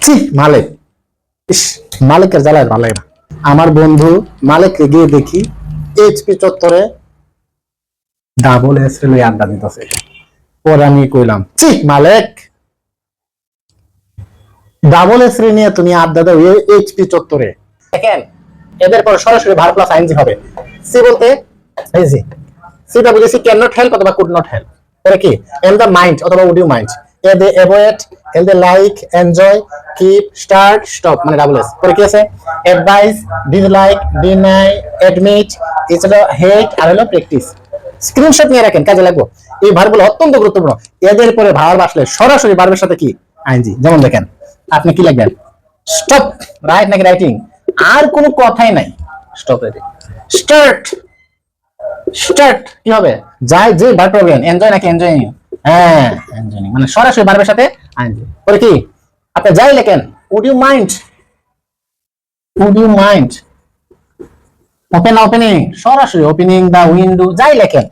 ছি মালিক, ইস, মালিকের জ্বালায় ভালো লাগে না। আমার বন্ধু মালিককে গিয়ে দেখি এইচপি চত্বরে ডাবল এস রে আড্ডা দিতেছে। পরে আমি কইলাম, ছি মালিক, ডাবল এস রে নিয়ে তুমি আড্ডা দাও এইচপি চত্বরে? দেখেন, এদের পরে সরাসরি ভার প্লাস আইনজি হবে। সি বলতে এই জি, সিটা বুঝেছি ক্যান নট হেল্প অথবা কুড নট হেল্প। এটা কি এন দ্য মাইন্ড অথবা উড ইউ মাইন্ড, এ দে অ্যাভয়েড, এল দে like, enjoy, keep, start, stop, মানে ডাবল এস। পরে কি আছে? অ্যাডভাইস, ডিসলাইক, ডিনাই, অ্যাডমিট, ইজ হলো হেট, আর হলো প্র্যাকটিস। স্ক্রিনশট নিয়ে রাখেন, কাজে লাগবে। এই ভার্বগুলো অত্যন্ত গুরুত্বপূর্ণ। এদের পরে ভার্ব আসলে সরাসরি ভার্বের সাথে কি আইনজি। যেমন দেখেন, আপনি কি লিখবেন? স্টপ রাইট নাকি রাইটিং? আর কোনো কথাই নাই, স্টপ রাইটিং। স্টার্ট, স্টার্ট কি হবে? যাই যে ভার্ব পাবেন, এনজয় নাকি এনজয়িং? হ্যাঁ, এনজয়িং, মানে সরাসরি ভার্বের সাথে আইনজি। পরে কি আপনি যাই লেখেন, would you mind, would you mind, open opening, সরাসরি ওপেনিং দা উইন্ডো, যাই লেখেন